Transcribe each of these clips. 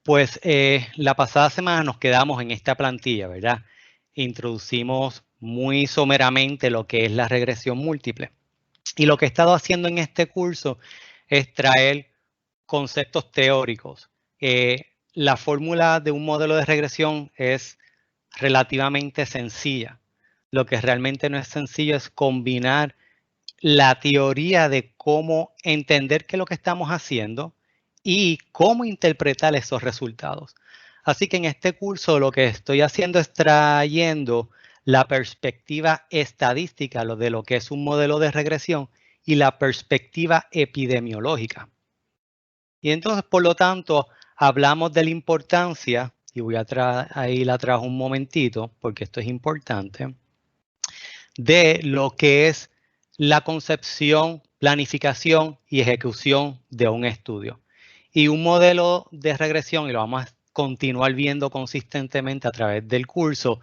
Pues la pasada semana nos quedamos en esta plantilla, ¿verdad? Introducimos muy someramente lo que es la regresión múltiple. Y lo que he estado haciendo en este curso es traer conceptos teóricos. La fórmula de un modelo de regresión es relativamente sencilla. Lo que realmente no es sencillo es combinar la teoría de cómo entender qué es lo que estamos haciendo y cómo interpretar esos resultados. Así que en este curso lo que estoy haciendo es trayendo la perspectiva estadística de lo que es un modelo de regresión y la perspectiva epidemiológica. Y entonces, por lo tanto, hablamos de la importancia, y voy a ir atrás un momentito porque esto es importante, de lo que es la concepción, planificación y ejecución de un estudio. Y un modelo de regresión, y lo vamos a continuar viendo consistentemente a través del curso,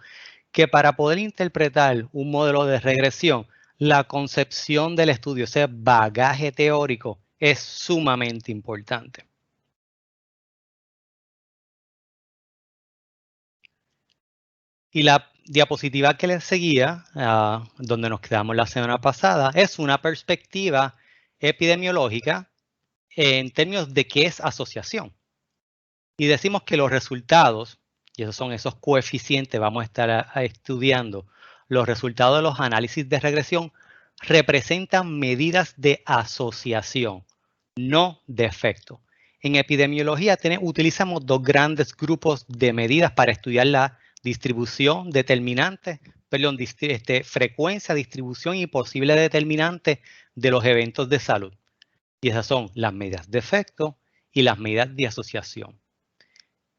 que para poder interpretar un modelo de regresión, la concepción del estudio, ese bagaje teórico, es sumamente importante. Y la diapositiva que les seguía, donde nos quedamos la semana pasada, es una perspectiva epidemiológica en términos de qué es asociación. Y decimos que los resultados, y esos son esos coeficientes, vamos a estar estudiando, los resultados de los análisis de regresión representan medidas de asociación, no de efecto. En epidemiología utilizamos dos grandes grupos de medidas para estudiar la distribución determinante, perdón, frecuencia, distribución y posible determinante de los eventos de salud. Y esas son las medidas de efecto y las medidas de asociación.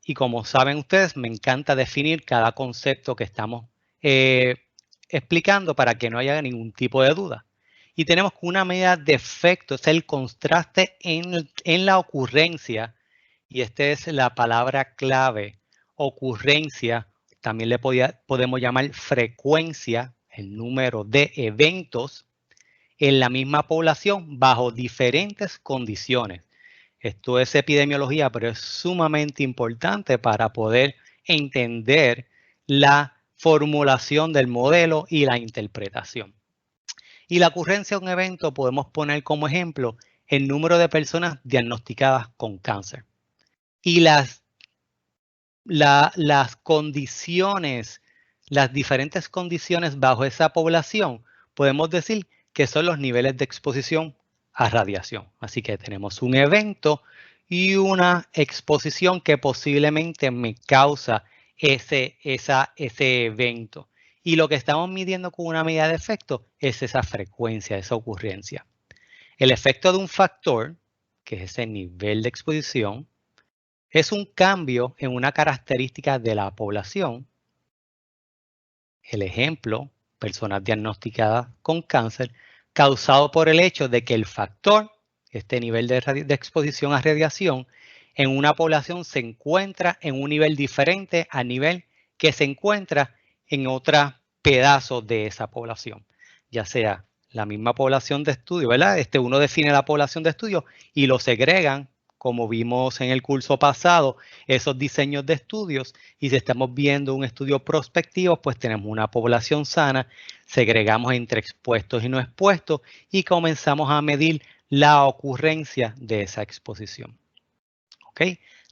Y como saben ustedes, me encanta definir cada concepto que estamos explicando para que no haya ningún tipo de duda. Y tenemos que una medida de efecto es el contraste en la ocurrencia, y esta es la palabra clave, ocurrencia, también le podemos llamar frecuencia, el número de eventos en la misma población bajo diferentes condiciones. Esto es epidemiología, pero es sumamente importante para poder entender la formulación del modelo y la interpretación. Y la ocurrencia de un evento podemos poner como ejemplo el número de personas diagnosticadas con cáncer. Y las condiciones, las diferentes condiciones bajo esa población, podemos decir que son los niveles de exposición a radiación. Así que tenemos un evento y una exposición que posiblemente me causa ese evento. Y lo que estamos midiendo con una medida de efecto es esa frecuencia, esa ocurrencia. El efecto de un factor, que es ese nivel de exposición, es un cambio en una característica de la población. El ejemplo, personas diagnosticadas con cáncer, causado por el hecho de que el factor, este nivel de exposición a radiación, en una población se encuentra en un nivel diferente al nivel que se encuentra en otro pedazo de esa población, ya sea la misma población de estudio, ¿verdad? Uno define la población de estudio y lo segregan, como vimos en el curso pasado, esos diseños de estudios, y si estamos viendo un estudio prospectivo, pues tenemos una población sana, segregamos entre expuestos y no expuestos y comenzamos a medir la ocurrencia de esa exposición. ¿Ok?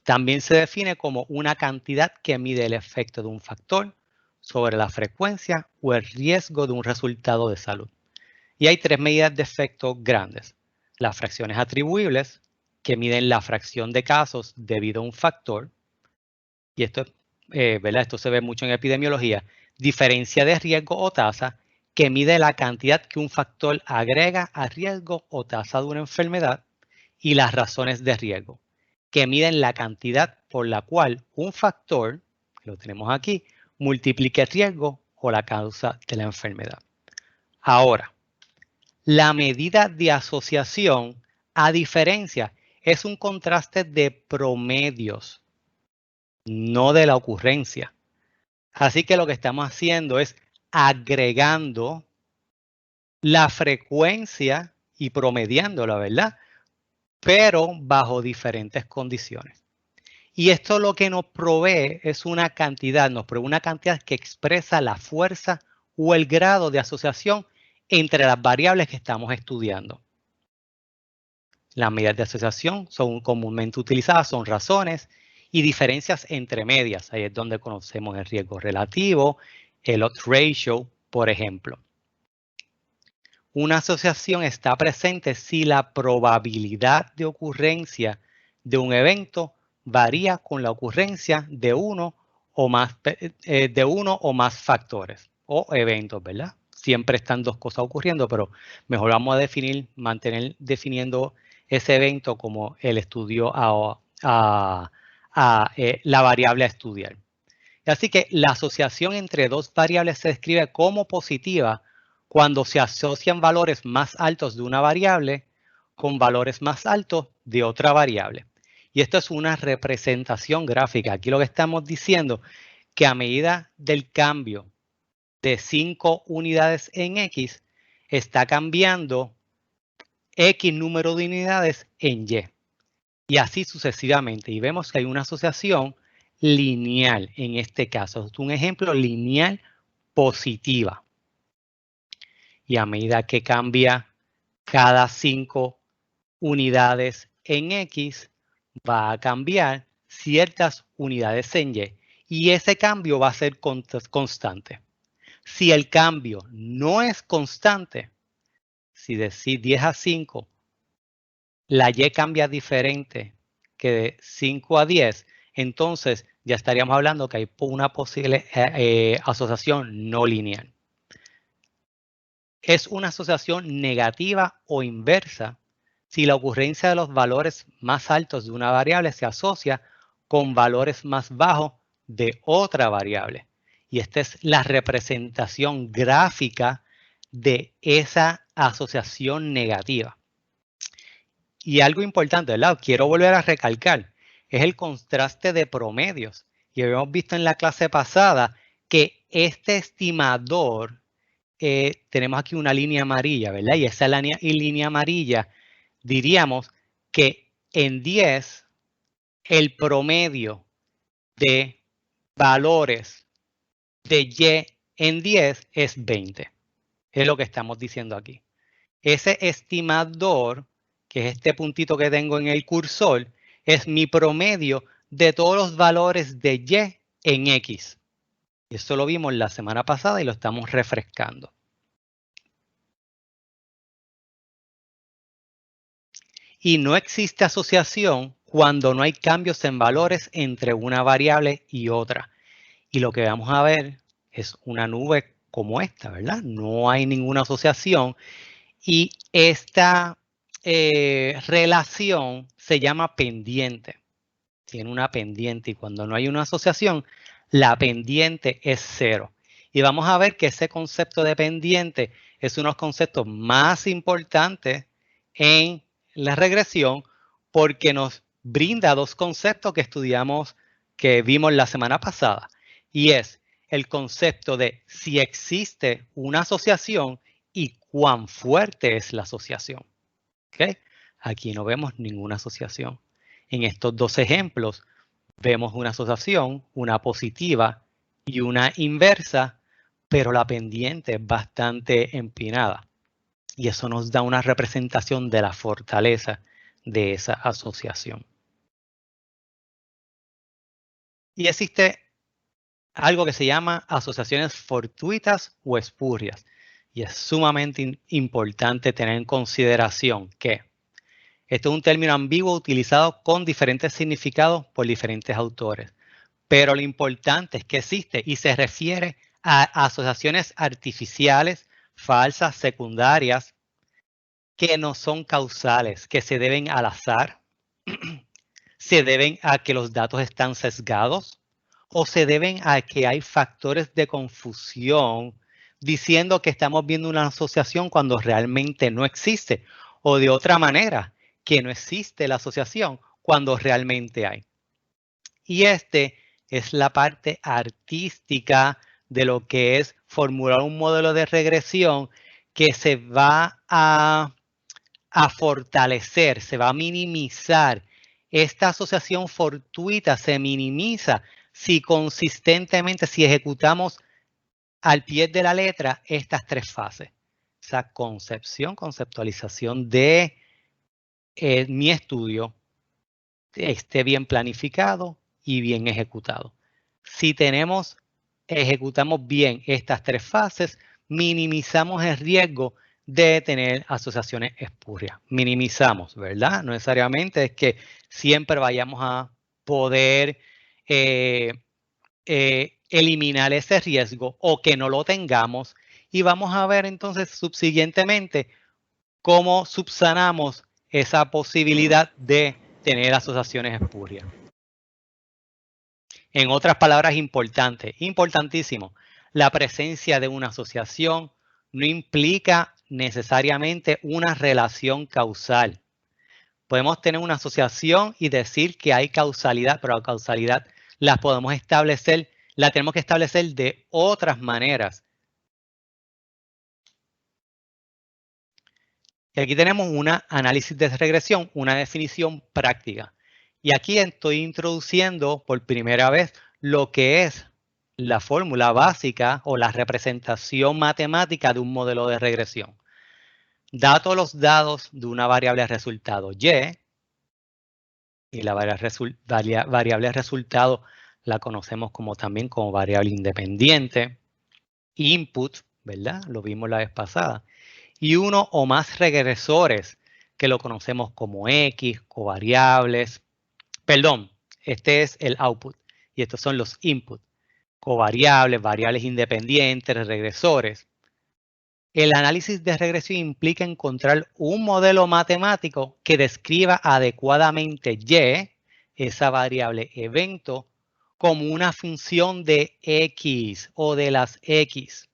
También se define como una cantidad que mide el efecto de un factor sobre la frecuencia o el riesgo de un resultado de salud. Y hay tres medidas de efecto grandes. Las fracciones atribuibles, que miden la fracción de casos debido a un factor, y esto, ¿verdad? Esto se ve mucho en epidemiología, diferencia de riesgo o tasa, que mide la cantidad que un factor agrega a riesgo o tasa de una enfermedad, y las razones de riesgo, que miden la cantidad por la cual un factor, que lo tenemos aquí, multiplique el riesgo o la causa de la enfermedad. Ahora, la medida de asociación, a diferencia, es un contraste de promedios, no de la ocurrencia. Así que lo que estamos haciendo es agregando la frecuencia y promediándola, ¿verdad? Pero bajo diferentes condiciones. Y esto lo que nos provee es una cantidad, nos provee una cantidad que expresa la fuerza o el grado de asociación entre las variables que estamos estudiando. Las medidas de asociación son comúnmente utilizadas, son razones y diferencias entre medias. Ahí es donde conocemos el riesgo relativo, el odds ratio, por ejemplo. Una asociación está presente si la probabilidad de ocurrencia de un evento varía con la ocurrencia de uno o más factores o eventos, ¿verdad? Siempre están dos cosas ocurriendo, pero mejor vamos a mantener definiendo ese evento como el estudio la variable a estudiar. Así que la asociación entre dos variables se describe como positiva cuando se asocian valores más altos de una variable con valores más altos de otra variable. Y esto es una representación gráfica. Aquí lo que estamos diciendo que a medida del cambio de 5 unidades en X, está cambiando X número de unidades en Y. Y así sucesivamente. Y vemos que hay una asociación lineal en este caso. Es un ejemplo lineal positiva. Y a medida que cambia cada 5 unidades en X, va a cambiar ciertas unidades en Y. Y ese cambio va a ser constante. Si el cambio no es constante, si de 10 a 5, la Y cambia diferente que de 5 a 10, entonces ya estaríamos hablando que hay una posible asociación no lineal. Es una asociación negativa o inversa si la ocurrencia de los valores más altos de una variable se asocia con valores más bajos de otra variable. Y esta es la representación gráfica de esa asociación negativa. Y algo importante, ¿verdad? Quiero volver a recalcar, es el contraste de promedios. Y habíamos visto en la clase pasada que este estimador, tenemos aquí una línea amarilla, ¿verdad? Y esa línea amarilla, diríamos que en 10, el promedio de valores de Y en 10 es 20. Es lo que estamos diciendo aquí. Ese estimador, que es este puntito que tengo en el cursor, es mi promedio de todos los valores de Y en X. Eso lo vimos la semana pasada y lo estamos refrescando. Y no existe asociación cuando no hay cambios en valores entre una variable y otra. Y lo que vamos a ver es una nube como esta, ¿verdad? No hay ninguna asociación. Y esta relación se llama pendiente. Tiene una pendiente y cuando no hay una asociación, la pendiente es 0. Y vamos a ver que ese concepto de pendiente es uno de los conceptos más importantes en la regresión porque nos brinda dos conceptos que estudiamos, que vimos la semana pasada. Y es el concepto de si existe una asociación y cuán fuerte es la asociación. ¿Okay? Aquí no vemos ninguna asociación. En estos dos ejemplos vemos una asociación, una positiva y una inversa, pero la pendiente es bastante empinada. Y eso nos da una representación de la fortaleza de esa asociación. Y existe algo que se llama asociaciones fortuitas o espurias. Y es sumamente importante tener en consideración que este es un término ambiguo utilizado con diferentes significados por diferentes autores. Pero lo importante es que existe y se refiere a asociaciones artificiales, falsas, secundarias, que no son causales, que se deben al azar, se deben a que los datos están sesgados o se deben a que hay factores de confusión diciendo que estamos viendo una asociación cuando realmente no existe, o de otra manera, que no existe la asociación cuando realmente hay. Y este es la parte artística de lo que es formular un modelo de regresión que se va a fortalecer, se va a minimizar esta asociación fortuita se minimiza si consistentemente, si ejecutamos al pie de la letra estas tres fases. Esa concepción, conceptualización de mi estudio esté bien planificado y bien ejecutado. Si ejecutamos bien estas tres fases, minimizamos el riesgo de tener asociaciones espurias. Minimizamos, ¿verdad? No necesariamente es que siempre vayamos a poder eliminar ese riesgo o que no lo tengamos, y vamos a ver entonces subsiguientemente cómo subsanamos esa posibilidad de tener asociaciones espurias. En otras palabras, importantísimo, la presencia de una asociación no implica necesariamente una relación causal. Podemos tener una asociación y decir que hay causalidad, pero la causalidad la tenemos que establecer de otras maneras. Y aquí tenemos un análisis de regresión, una definición práctica. Y aquí estoy introduciendo por primera vez lo que es la fórmula básica o la representación matemática de un modelo de regresión. Dato los dados de una variable resultado y la variable resultado la conocemos también como variable independiente. Input, ¿verdad? Lo vimos la vez pasada. Y uno o más regresores que lo conocemos como X, covariables. Perdón, este es el output y estos son los inputs. Covariables, variables independientes, regresores. El análisis de regresión implica encontrar un modelo matemático que describa adecuadamente Y, esa variable evento, como una función de X o de las X,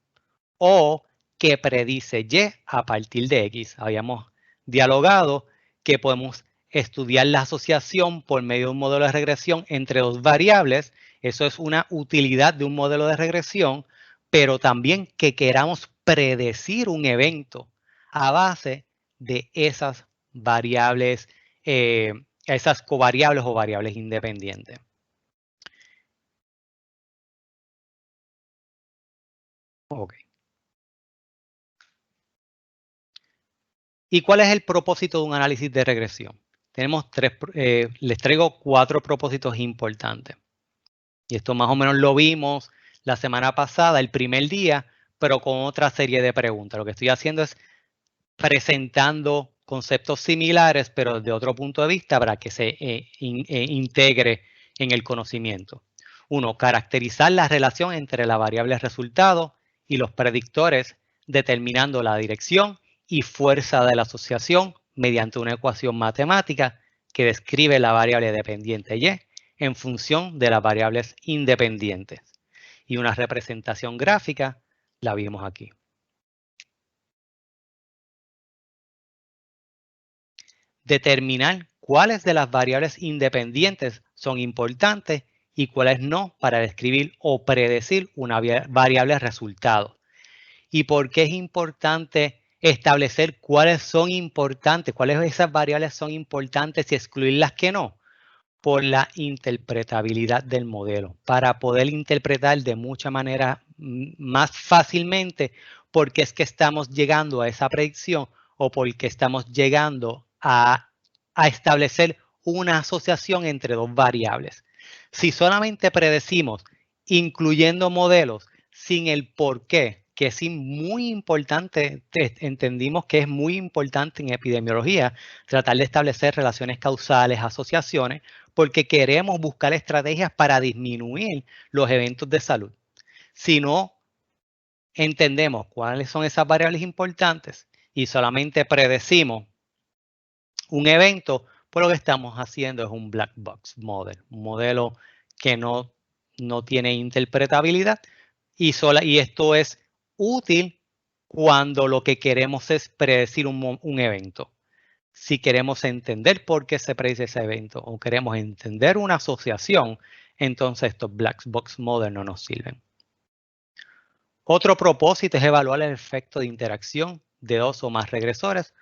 o que predice Y a partir de X. Habíamos dialogado que podemos estudiar la asociación por medio de un modelo de regresión entre dos variables. Eso es una utilidad de un modelo de regresión, pero también que queramos predecir un evento a base de esas variables, esas covariables o variables independientes. Ok. ¿Y cuál es el propósito de un análisis de regresión? Tenemos les traigo 4 propósitos importantes. Y esto más o menos lo vimos la semana pasada, el primer día, pero con otra serie de preguntas. Lo que estoy haciendo es presentando conceptos similares, pero de otro punto de vista para que se integre en el conocimiento. 1. Caracterizar la relación entre la variable resultado y los predictores, determinando la dirección y fuerza de la asociación mediante una ecuación matemática que describe la variable dependiente Y en función de las variables independientes. Y una representación gráfica la vimos aquí. Determinar cuáles de las variables independientes son importantes y cuáles no para describir o predecir una variable resultado. ¿Y por qué es importante establecer cuáles son importantes, cuáles de esas variables son importantes y excluir las que no? Por la interpretabilidad del modelo, para poder interpretar de mucha manera más fácilmente por qué es que estamos llegando a esa predicción o por qué estamos llegando a establecer una asociación entre dos variables. Si solamente predecimos incluyendo modelos sin el por qué, que es muy importante, entendimos que es muy importante en epidemiología tratar de establecer relaciones causales, asociaciones, porque queremos buscar estrategias para disminuir los eventos de salud. Si no entendemos cuáles son esas variables importantes y solamente predecimos un evento, pues lo que estamos haciendo es un black box model, un modelo que no tiene interpretabilidad y esto es útil cuando lo que queremos es predecir un evento. Si queremos entender por qué se predice ese evento o queremos entender una asociación, entonces estos black box model no nos sirven. Otro propósito es evaluar el efecto de interacción de dos o más regresores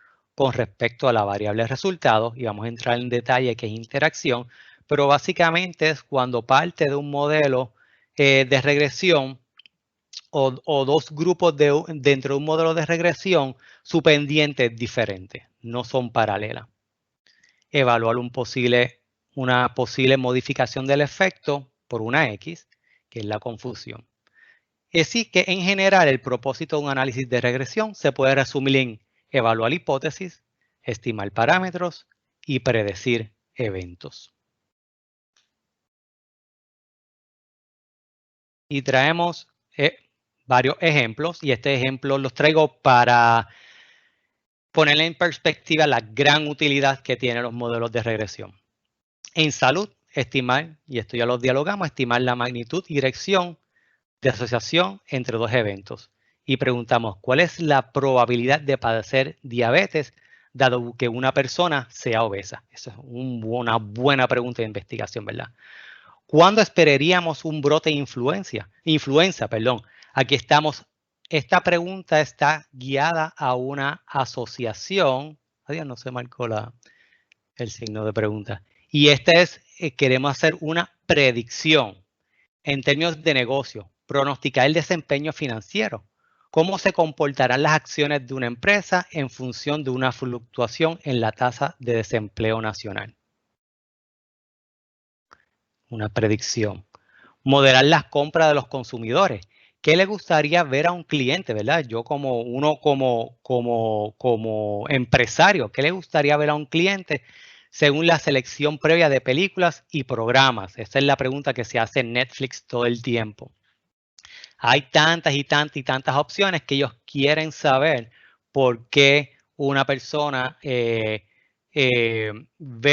con respecto a la variable resultado, y vamos a entrar en detalle qué es interacción, pero básicamente es cuando parte de un modelo de regresión o dos grupos dentro de un modelo de regresión, su pendiente es diferente, no son paralelas. Evaluar una posible modificación del efecto por una X, que es la confusión. Es decir, que en general el propósito de un análisis de regresión se puede resumir en evaluar hipótesis, estimar parámetros y predecir eventos. Y traemos varios ejemplos, y este ejemplo los traigo para poner en perspectiva la gran utilidad que tienen los modelos de regresión. En salud, estimar, y esto ya lo dialogamos, estimar la magnitud y dirección de asociación entre dos eventos. Y preguntamos, ¿cuál es la probabilidad de padecer diabetes dado que una persona sea obesa? Esa es una buena pregunta de investigación, ¿verdad? ¿Cuándo esperaríamos un brote de influenza? Aquí estamos. Esta pregunta está guiada a una asociación. Adiós, no se marcó el signo de pregunta. Y queremos hacer una predicción en términos de negocio, pronosticar el desempeño financiero. ¿Cómo se comportarán las acciones de una empresa en función de una fluctuación en la tasa de desempleo nacional? Una predicción. Modelar las compras de los consumidores. ¿Qué le gustaría ver a un cliente, verdad? Yo como empresario, ¿qué le gustaría ver a un cliente según la selección previa de películas y programas? Esa es la pregunta que se hace en Netflix todo el tiempo. Hay tantas y tantas y tantas opciones que ellos quieren saber por qué una persona ve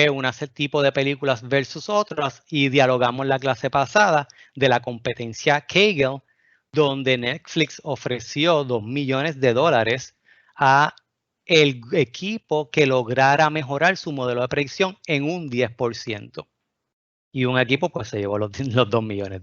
un tipo de películas versus otras, y dialogamos la clase pasada de la competencia Kaggle, donde Netflix ofreció $2 millones a el equipo que lograra mejorar su modelo de predicción en un 10%. Y un equipo pues se llevó los $2 millones.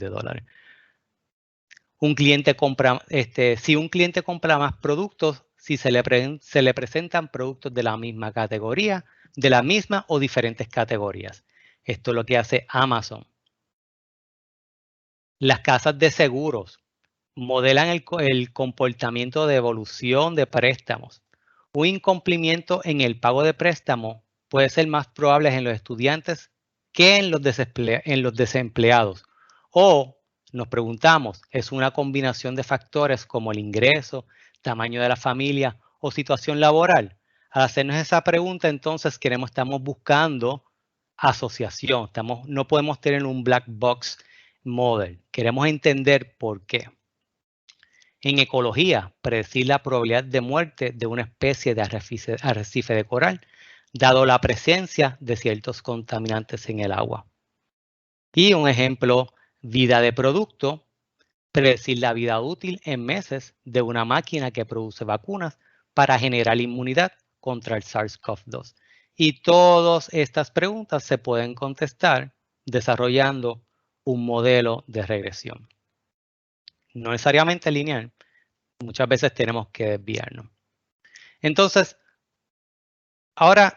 Si un cliente compra más productos, si se le presentan productos de la misma categoría, de la misma o diferentes categorías. Esto es lo que hace Amazon. Las casas de seguros modelan el comportamiento de evolución de préstamos. Un incumplimiento en el pago de préstamo puede ser más probable en los estudiantes que en los desempleados. O nos preguntamos, ¿es una combinación de factores como el ingreso, tamaño de la familia o situación laboral? Al hacernos esa pregunta, entonces estamos buscando asociación. No podemos tener un black box model. Queremos entender por qué. En ecología, predecir la probabilidad de muerte de una especie de arrecife de coral, dado la presencia de ciertos contaminantes en el agua. Y un ejemplo, vida de producto, predecir la vida útil en meses de una máquina que produce vacunas para generar inmunidad contra el SARS-CoV-2. Y todas estas preguntas se pueden contestar desarrollando un modelo de regresión. No necesariamente lineal, muchas veces tenemos que desviarnos. Entonces, ahora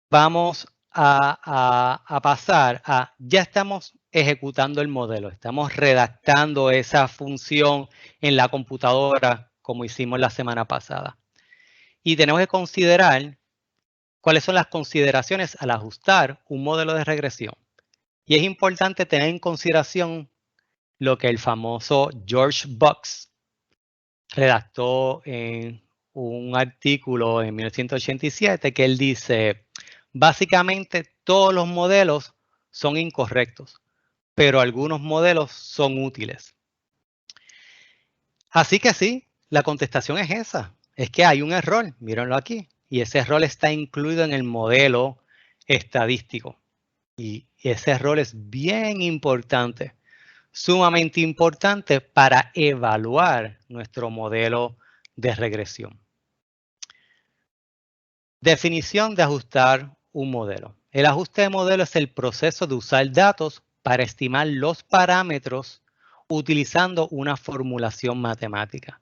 vamos a pasar a, ya estamos ejecutando el modelo, estamos redactando esa función en la computadora como hicimos la semana pasada. Y tenemos que considerar cuáles son las consideraciones al ajustar un modelo de regresión. Y es importante tener en consideración lo que el famoso George Box redactó en un artículo en 1987, que él dice, básicamente todos los modelos son incorrectos, pero algunos modelos son útiles. Así que sí, la contestación es esa, es que hay un error, mírenlo aquí, y ese error está incluido en el modelo estadístico. Y ese error es bien importante, sumamente importante para evaluar nuestro modelo de regresión. Definición de ajustar un modelo. El ajuste de modelo es el proceso de usar datos para estimar los parámetros utilizando una formulación matemática.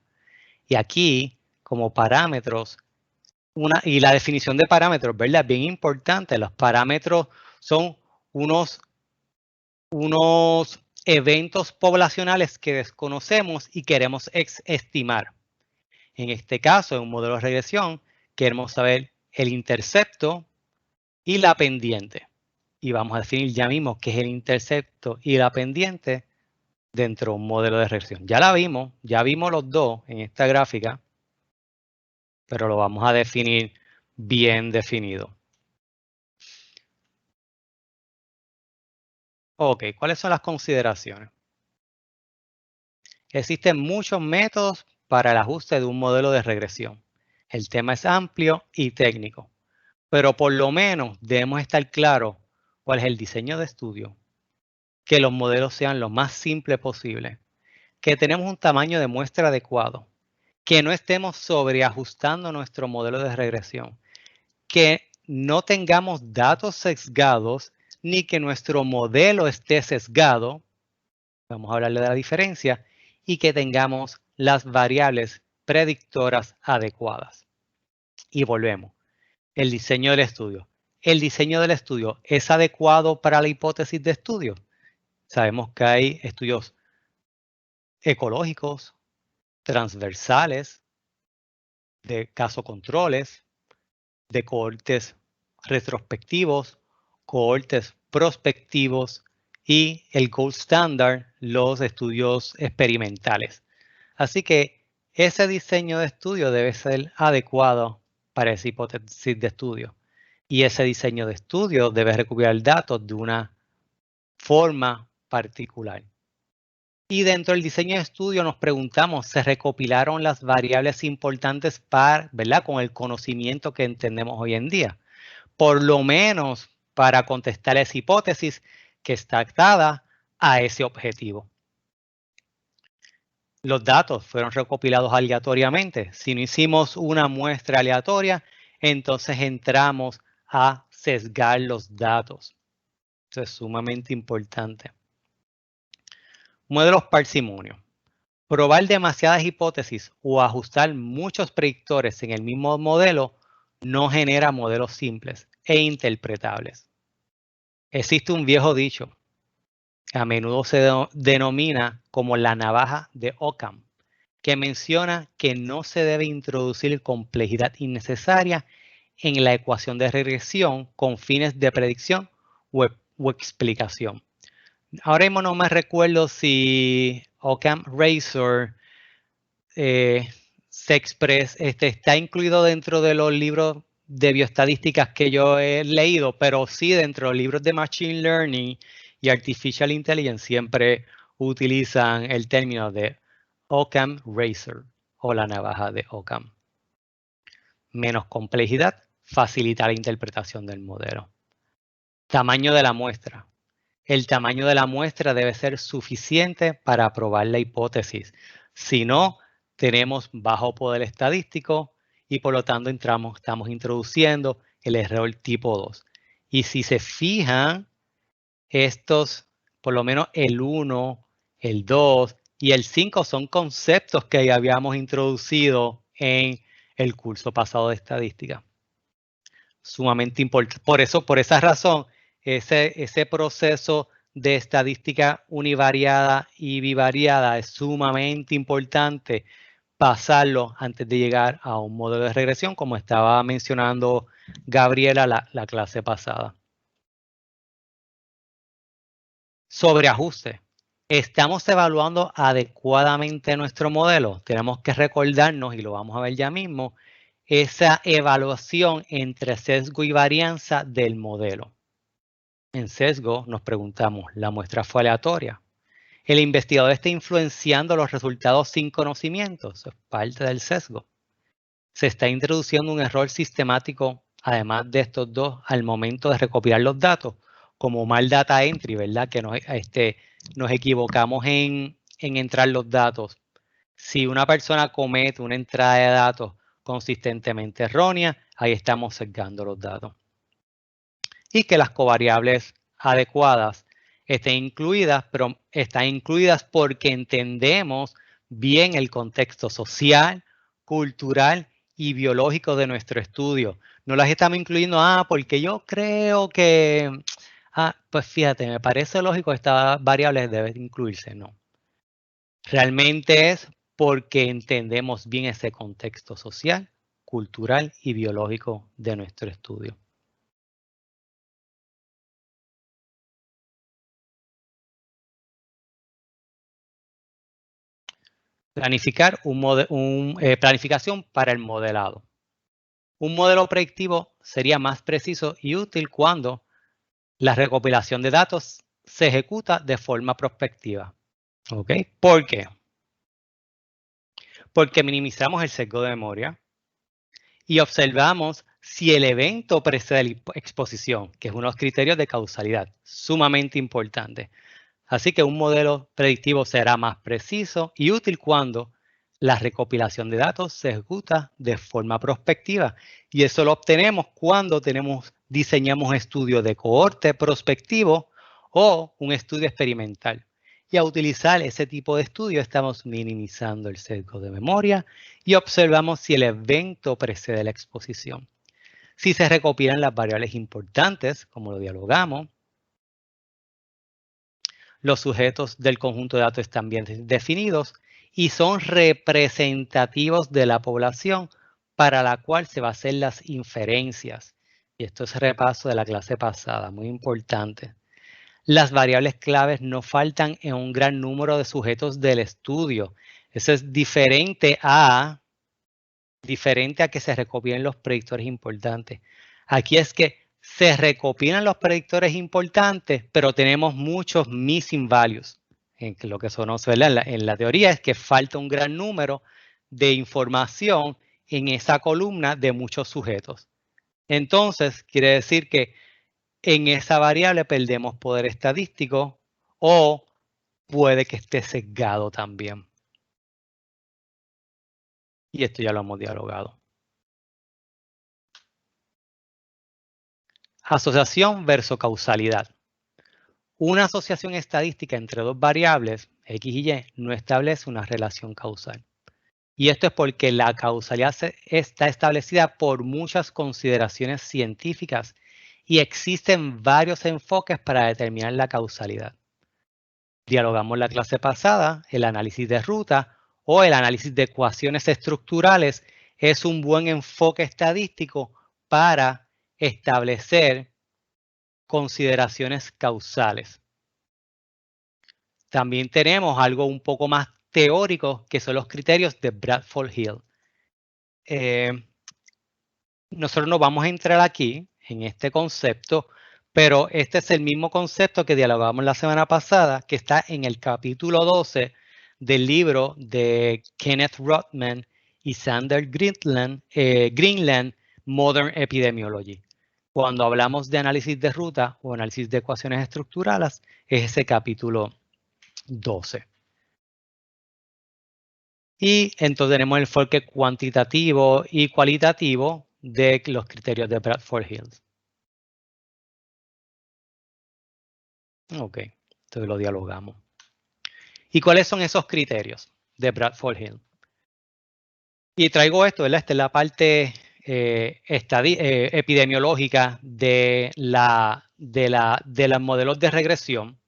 Y aquí, como parámetros, y la definición de parámetros, ¿verdad? Bien importante. Los parámetros son unos eventos poblacionales que desconocemos y queremos estimar. En este caso, en un modelo de regresión, queremos saber el intercepto y la pendiente. Y vamos a definir ya mismo qué es el intercepto y la pendiente dentro de un modelo de regresión. Ya vimos los dos en esta gráfica, pero lo vamos a definir bien definido. Ok, ¿cuáles son las consideraciones? Existen muchos métodos para el ajuste de un modelo de regresión. El tema es amplio y técnico, pero por lo menos debemos estar claros cuál es el diseño de estudio, que los modelos sean lo más simple posible, que tenemos un tamaño de muestra adecuado, que no estemos sobreajustando nuestro modelo de regresión, que no tengamos datos sesgados ni que nuestro modelo esté sesgado, vamos a hablarle de la diferencia, y que tengamos las variables predictoras adecuadas. Y volvemos, el diseño del estudio. ¿El diseño del estudio es adecuado para la hipótesis de estudio? Sabemos que hay estudios ecológicos, transversales, de caso-controles, de cohortes retrospectivos, cohortes prospectivos y el gold standard, los estudios experimentales. Así que ese diseño de estudio debe ser adecuado para esa hipótesis de estudio. Y ese diseño de estudio debe recuperar datos de una forma particular. Y dentro del diseño de estudio nos preguntamos, ¿se recopilaron las variables importantes ¿verdad? Con el conocimiento que entendemos hoy en día? Por lo menos para contestar esa hipótesis que está atada a ese objetivo. Los datos fueron recopilados aleatoriamente. Si no hicimos una muestra aleatoria, entonces entramos a sesgar los datos. Eso es sumamente importante. Modelos parsimonio. Probar demasiadas hipótesis o ajustar muchos predictores en el mismo modelo no genera modelos simples e interpretables. Existe un viejo dicho, que a menudo se denomina como la navaja de Occam, que menciona que no se debe introducir complejidad innecesaria en la ecuación de regresión con fines de predicción o explicación. Ahora mismo no me recuerdo si Occam Razor está incluido dentro de los libros de bioestadísticas que yo he leído, pero sí dentro de los libros de Machine Learning y Artificial Intelligence siempre utilizan el término de Occam Razor o la navaja de Occam. Menos complejidad facilita la interpretación del modelo. Tamaño de la muestra. El tamaño de la muestra debe ser suficiente para probar la hipótesis. Si no, tenemos bajo poder estadístico y por lo tanto estamos introduciendo el error tipo 2. Y si se fijan, estos, por lo menos el 1, el 2 y el 5 son conceptos que ya habíamos introducido en el curso pasado de estadística. Sumamente importante. Por esa razón, ese proceso de estadística univariada y bivariada es sumamente importante pasarlo antes de llegar a un modelo de regresión, como estaba mencionando Gabriela la clase pasada. Sobre ajuste. ¿Estamos evaluando adecuadamente nuestro modelo? Tenemos que recordarnos, y lo vamos a ver ya mismo, esa evaluación entre sesgo y varianza del modelo. En sesgo nos preguntamos, ¿la muestra fue aleatoria? ¿El investigador está influenciando los resultados sin conocimiento? Eso es parte del sesgo. Se está introduciendo un error sistemático, además de estos dos, al momento de recopilar los datos, como mal data entry, ¿verdad? Que nos equivocamos en entrar los datos. Si una persona comete una entrada de datos consistentemente errónea, ahí estamos sesgando los datos. Y que las covariables adecuadas estén incluidas, pero están incluidas porque entendemos bien el contexto social, cultural y biológico de nuestro estudio. No las estamos incluyendo, porque yo creo que, pues fíjate, me parece lógico que estas variables deben incluirse. No. Realmente es porque entendemos bien ese contexto social, cultural y biológico de nuestro estudio. Planificar planificación para el modelado. Un modelo predictivo sería más preciso y útil cuando la recopilación de datos se ejecuta de forma prospectiva. ¿Ok? ¿Por qué? Porque minimizamos el sesgo de memoria y observamos si el evento precede la exposición, que es uno de los criterios de causalidad, sumamente importante. Así que un modelo predictivo será más preciso y útil cuando la recopilación de datos se ejecuta de forma prospectiva. Y eso lo obtenemos cuando diseñamos estudios de cohorte prospectivo o un estudio experimental. Y a utilizar ese tipo de estudio estamos minimizando el sesgo de memoria y observamos si el evento precede la exposición. Si se recopilan las variables importantes, como lo dialogamos, los sujetos del conjunto de datos están bien definidos y son representativos de la población para la cual se va a hacer las inferencias. Y esto es repaso de la clase pasada, muy importante. Las variables claves no faltan en un gran número de sujetos del estudio. Eso es diferente a que se recopilen los predictores importantes. Aquí es que se recopilan los predictores importantes, pero tenemos muchos missing values. Lo que eso no se ve en la teoría es que falta un gran número de información en esa columna de muchos sujetos. Entonces, quiere decir que en esa variable perdemos poder estadístico o puede que esté sesgado también. Y esto ya lo hemos dialogado. Asociación versus causalidad. Una asociación estadística entre dos variables, X y Y, no establece una relación causal. Y esto es porque la causalidad está establecida por muchas consideraciones científicas y existen varios enfoques para determinar la causalidad. Dialogamos la clase pasada, el análisis de ruta o el análisis de ecuaciones estructurales es un buen enfoque estadístico para establecer consideraciones causales. También tenemos algo un poco más teórico que son los criterios de Bradford-Hill. Nosotros no vamos a entrar aquí en este concepto, pero este es el mismo concepto que dialogamos la semana pasada, que está en el capítulo 12 del libro de Kenneth Rothman y Sander Greenland, Modern Epidemiology. Cuando hablamos de análisis de ruta o análisis de ecuaciones estructurales, es ese capítulo 12. Y entonces tenemos el enfoque cuantitativo y cualitativo de los criterios de Bradford-Hill. Ok, entonces lo dialogamos. ¿Y cuáles son esos criterios de Bradford-Hill? Y traigo esto, ¿verdad? Esta es la parte epidemiológica de los modelos de regresión.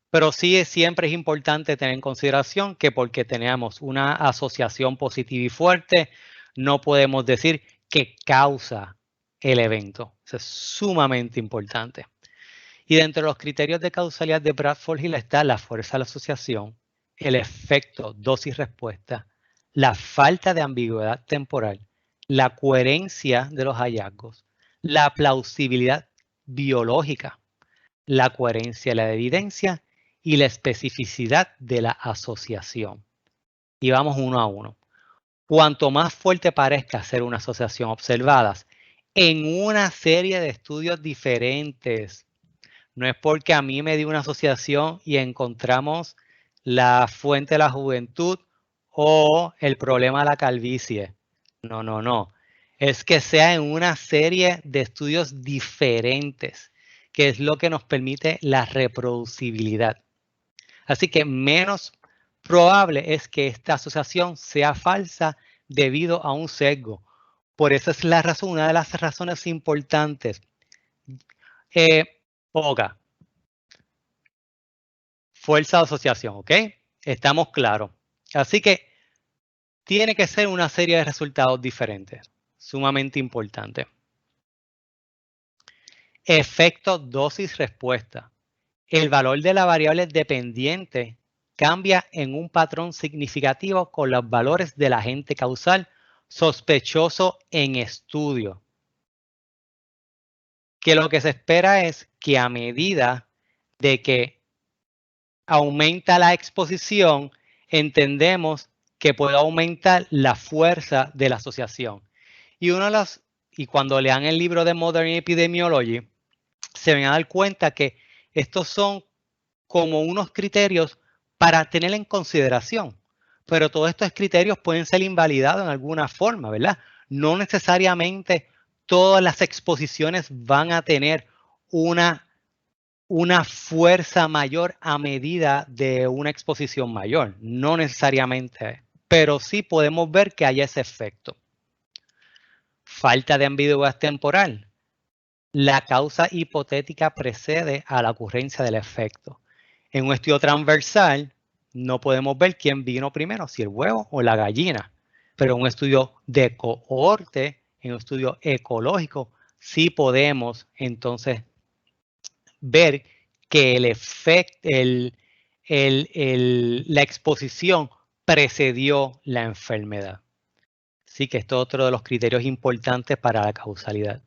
Pero sí siempre es importante tener en consideración que porque tenemos una asociación positiva y fuerte, no podemos decir que causa el evento. Eso es sumamente importante. Y dentro de los criterios de causalidad de Bradford-Hill está la fuerza de la asociación, el efecto dosis-respuesta, la falta de ambigüedad temporal, la coherencia de los hallazgos, la plausibilidad biológica, la coherencia de la evidencia y la especificidad de la asociación. Y vamos uno a uno. Cuanto más fuerte parezca ser una asociación observada en una serie de estudios diferentes, no es porque a mí me dio una asociación y encontramos la fuente de la juventud o el problema de la calvicie. No, no, no. Es que sea en una serie de estudios diferentes, que es lo que nos permite la reproducibilidad. Así que menos probable es que esta asociación sea falsa debido a un sesgo. Por eso es la razón, una de las razones importantes. Poca. Fuerza de asociación, ¿ok? Estamos claros. Así que tiene que ser una serie de resultados diferentes. Sumamente importante. Efecto dosis-respuesta. El valor de la variable dependiente cambia en un patrón significativo con los valores del agente causal sospechoso en estudio. Que lo que se espera es que a medida de que aumenta la exposición, entendemos que puede aumentar la fuerza de la asociación. Y cuando lean el libro de Modern Epidemiology, se van a dar cuenta que estos son como unos criterios para tener en consideración. Pero todos estos criterios pueden ser invalidados en alguna forma, ¿verdad? No necesariamente todas las exposiciones van a tener una fuerza mayor a medida de una exposición mayor. No necesariamente, pero sí podemos ver que hay ese efecto. Falta de ambigüedad temporal. La causa hipotética precede a la ocurrencia del efecto. En un estudio transversal, no podemos ver quién vino primero, si el huevo o la gallina. Pero en un estudio de cohorte, en un estudio ecológico, sí podemos entonces ver que el efecto, la exposición precedió la enfermedad. Así que esto es otro de los criterios importantes para la causalidad.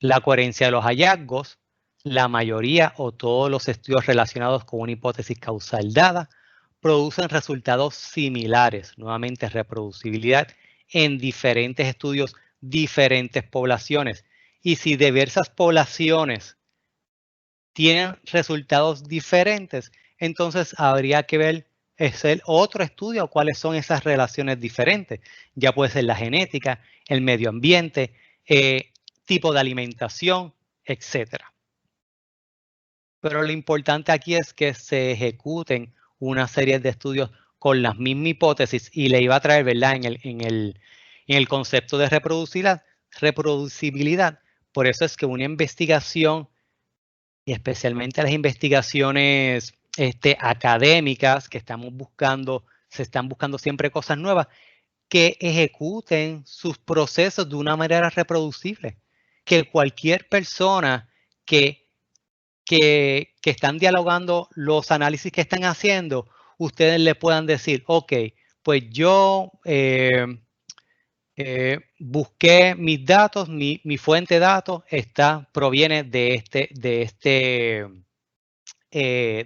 La coherencia de los hallazgos, la mayoría o todos los estudios relacionados con una hipótesis causal dada producen resultados similares, nuevamente reproducibilidad en diferentes estudios, diferentes poblaciones. Y si diversas poblaciones tienen resultados diferentes, entonces habría que ver el otro estudio cuáles son esas relaciones diferentes. Ya puede ser la genética, el medio ambiente, tipo de alimentación, etc. Pero lo importante aquí es que se ejecuten una serie de estudios con las mismas hipótesis y le iba a traer, ¿verdad? En el concepto de reproducibilidad. Por eso es que una investigación, y especialmente las investigaciones académicas que estamos buscando, se están buscando siempre cosas nuevas, que ejecuten sus procesos de una manera reproducible. Que cualquier persona que están dialogando los análisis que están haciendo, ustedes le puedan decir, ok, pues yo busqué mis datos, mi fuente de datos proviene de este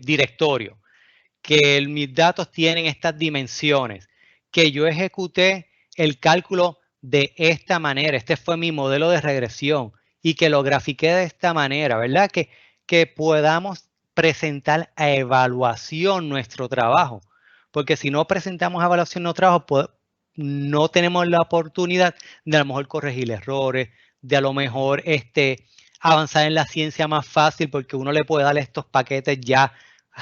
directorio, que mis datos tienen estas dimensiones, que yo ejecuté el cálculo de esta manera, este fue mi modelo de regresión y que lo grafiqué de esta manera, ¿verdad? Que podamos presentar a evaluación nuestro trabajo, porque si no presentamos a evaluación nuestro trabajo, no tenemos la oportunidad de a lo mejor corregir errores, de a lo mejor avanzar en la ciencia más fácil, porque uno le puede dar estos paquetes ya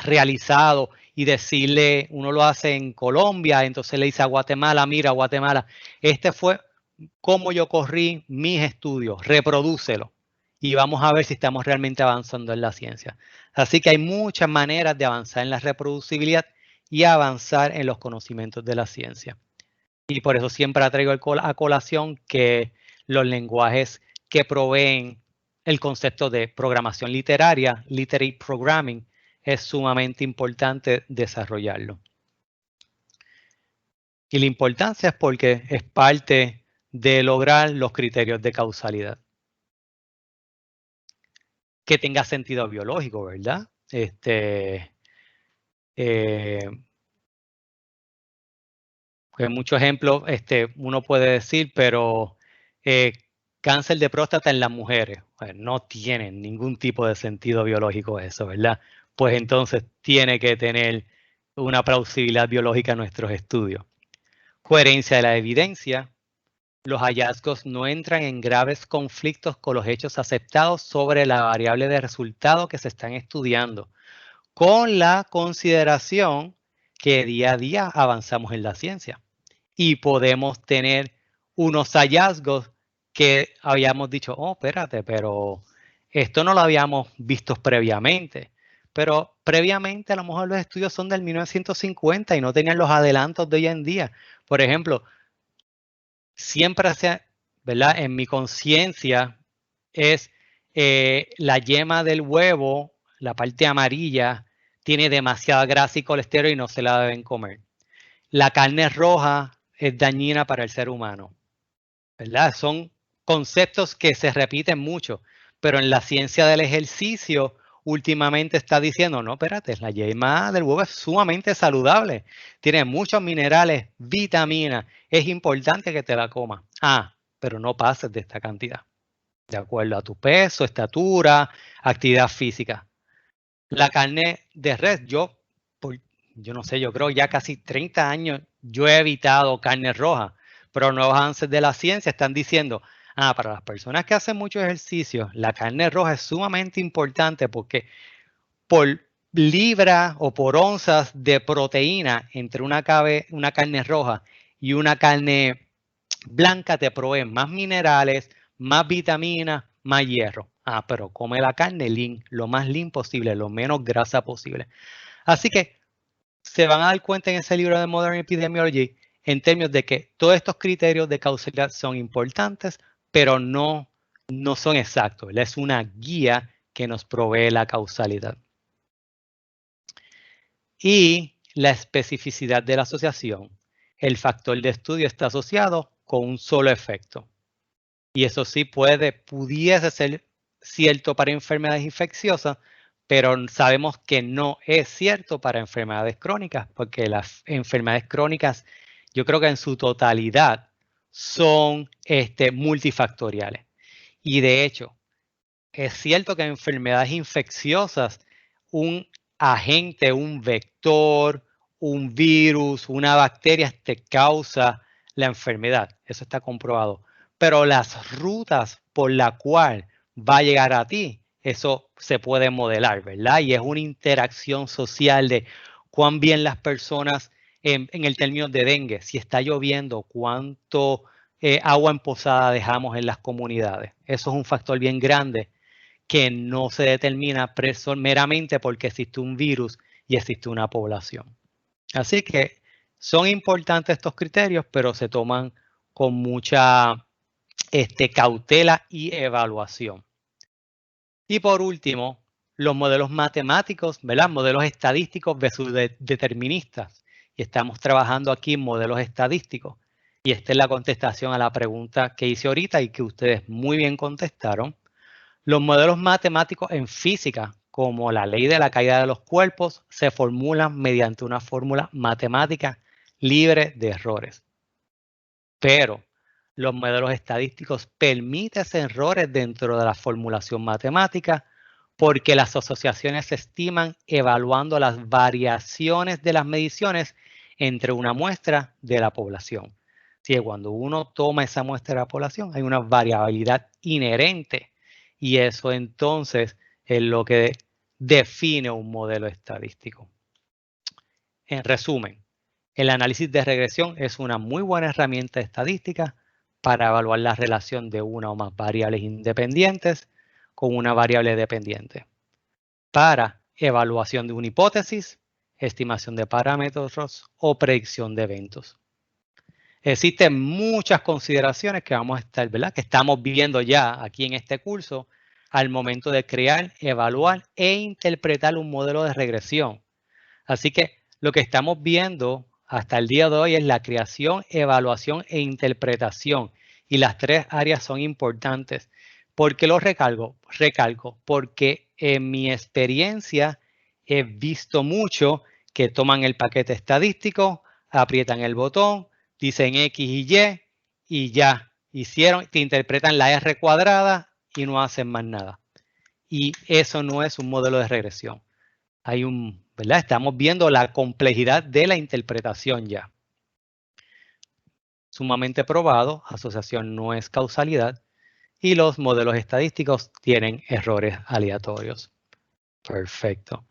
realizados y decirle, uno lo hace en Colombia, entonces le dice a Guatemala, mira, Guatemala, este fue cómo yo corrí mis estudios, reprodúcelo y vamos a ver si estamos realmente avanzando en la ciencia. Así que hay muchas maneras de avanzar en la reproducibilidad y avanzar en los conocimientos de la ciencia. Y por eso siempre traigo a colación que los lenguajes que proveen el concepto de programación literaria, literary programming, es sumamente importante desarrollarlo. Y la importancia es porque es parte de lograr los criterios de causalidad. Que tenga sentido biológico, ¿verdad? Pues muchos ejemplos uno puede decir, pero cáncer de próstata en las mujeres, pues no tiene ningún tipo de sentido biológico eso, ¿verdad? Pues entonces tiene que tener una plausibilidad biológica en nuestros estudios. Coherencia de la evidencia. Los hallazgos no entran en graves conflictos con los hechos aceptados sobre la variable de resultado que se están estudiando, con la consideración que día a día avanzamos en la ciencia y podemos tener unos hallazgos que habíamos dicho, oh, espérate, pero esto no lo habíamos visto previamente. Pero previamente a lo mejor los estudios son del 1950 y no tenían los adelantos de hoy en día. Por ejemplo, siempre ¿verdad? En mi conciencia es la yema del huevo, la parte amarilla, tiene demasiada grasa y colesterol y no se la deben comer. La carne roja es dañina para el ser humano, ¿verdad? Son conceptos que se repiten mucho, pero en la ciencia del ejercicio últimamente está diciendo, no, espérate, la yema del huevo es sumamente saludable, tiene muchos minerales, vitaminas, es importante que te la comas. Ah, pero no pases de esta cantidad, de acuerdo a tu peso, estatura, actividad física. La carne de res, yo no sé, yo creo ya casi 30 años yo he evitado carne roja, pero nuevos avances de la ciencia están diciendo, para las personas que hacen mucho ejercicio, la carne roja es sumamente importante porque por libra o por onzas de proteína entre una carne roja y una carne blanca te proveen más minerales, más vitaminas, más hierro. Pero come la carne lean, lo más lean posible, lo menos grasa posible. Así que se van a dar cuenta en ese libro de Modern Epidemiology en términos de que todos estos criterios de causalidad son importantes, pero no son exactos. Es una guía que nos provee la causalidad. Y la especificidad de la asociación. El factor de estudio está asociado con un solo efecto. Y eso sí pudiese ser cierto para enfermedades infecciosas, pero sabemos que no es cierto para enfermedades crónicas, porque las enfermedades crónicas, yo creo que en su totalidad son multifactoriales. Y de hecho, es cierto que en enfermedades infecciosas, un agente, un vector, un virus, una bacteria te causa la enfermedad. Eso está comprobado. Pero las rutas por la cual va a llegar a ti, eso se puede modelar, ¿verdad? Y es una interacción social de cuán bien las personas, en el término de dengue, si está lloviendo, cuánto agua emposada dejamos en las comunidades. Eso es un factor bien grande que no se determina meramente porque existe un virus y existe una población. Así que son importantes estos criterios, pero se toman con mucha cautela y evaluación. Y por último, los modelos matemáticos, ¿verdad? Modelos estadísticos versus deterministas. Y estamos trabajando aquí en modelos estadísticos. Y esta es la contestación a la pregunta que hice ahorita y que ustedes muy bien contestaron. Los modelos matemáticos en física, como la ley de la caída de los cuerpos, se formulan mediante una fórmula matemática libre de errores. Pero los modelos estadísticos permiten errores dentro de la formulación matemática porque las asociaciones se estiman evaluando las variaciones de las mediciones entre una muestra de la población. Si cuando uno toma esa muestra de la población hay una variabilidad inherente y eso entonces es lo que define un modelo estadístico. En resumen, el análisis de regresión es una muy buena herramienta estadística para evaluar la relación de una o más variables independientes con una variable dependiente. Para evaluación de una hipótesis, estimación de parámetros o predicción de eventos. Existen muchas consideraciones que vamos a estar, ¿verdad? Que estamos viendo ya aquí en este curso al momento de crear, evaluar e interpretar un modelo de regresión. Así que lo que estamos viendo hasta el día de hoy es la creación, evaluación e interpretación. Y las tres áreas son importantes. ¿Por qué lo recalco? Porque en mi experiencia he visto mucho que toman el paquete estadístico, aprietan el botón, dicen X y ya hicieron, te interpretan la R cuadrada y no hacen más nada. Y eso no es un modelo de regresión. ¿verdad? Estamos viendo la complejidad de la interpretación ya. Sumamente probado, asociación no es causalidad y los modelos estadísticos tienen errores aleatorios. Perfecto.